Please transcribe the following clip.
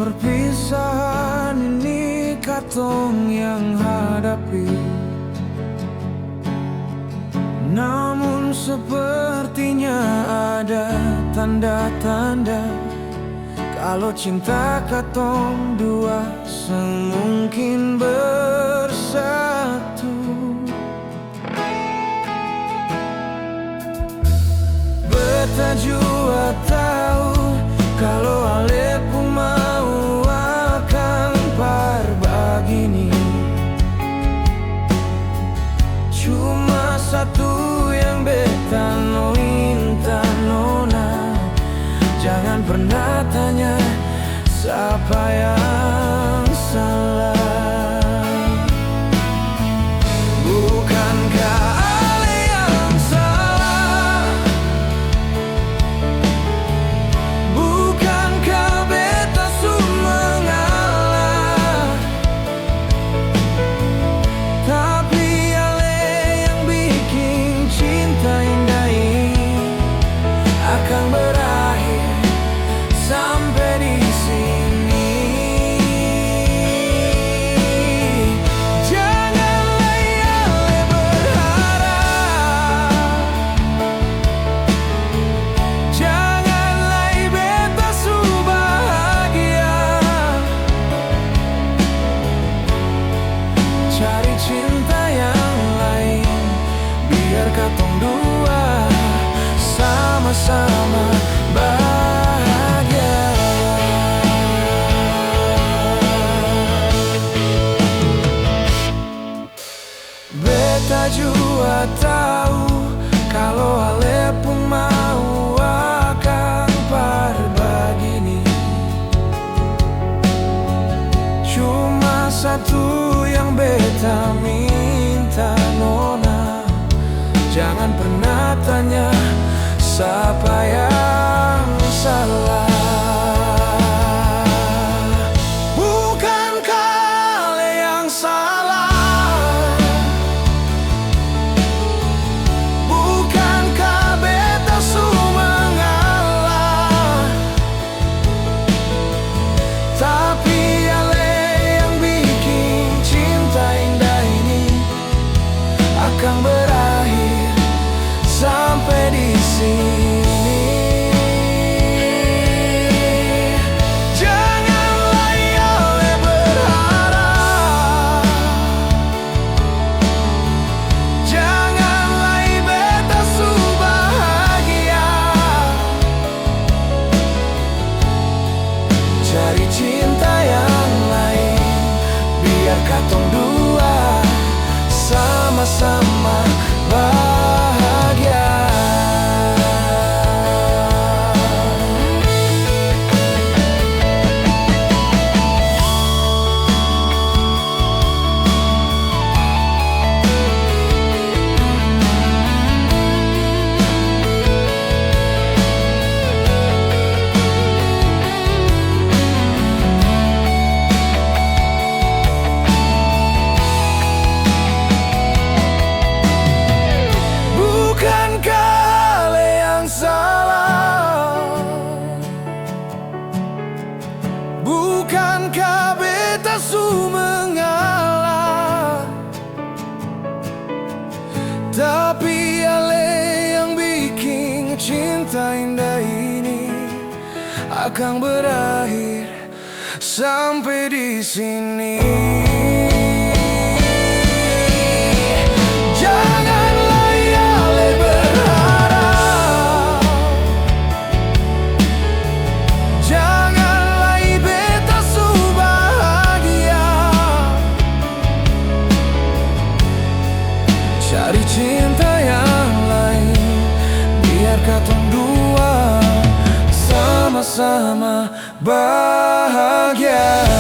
Perpisahan ini katong yang hadapi, namun sepertinya ada tanda-tanda kalau cinta katong dua semungkin bersatu. Beta jua tahu kalau ale pun mau akan berbagini. Cuma satu yang beta minta nona, jangan pernah tanya siapa yang salah. Bukankah ale yang salah? Bukankah beta su mengalah? Tapi ale yang bikin cinta indah ini akan berakhir sampai di sini. Janganlah ale berharap, janganlah beta su bahagia. Cari cinta yang lain, biar katong dua sama-sama bahagia. Beta jua tahu kalau ale pun mau akan berbagini. Cuma satu yang beta minta nona, jangan pernah tanya siapa yang salah. Bukankah ale yang salah? Bukankah beta su mengalah? Tapi ale yang bikin cinta indah ini akan berakhir sampai di sini. Janganlah ale berharap, janganlah beta su bahagia. Cari cinta yang lain, biar katong dua sama-sama bahagia. Bukankah ale yang salah? Bukankah beta su mengalah? Tapi ale yang bikin cinta indah ini akan berakhir sampai di sini. Janganlah ale berharap, janganlah beta su bahagia. Cari cinta yang lain, biar katong dua sama-sama bahagia.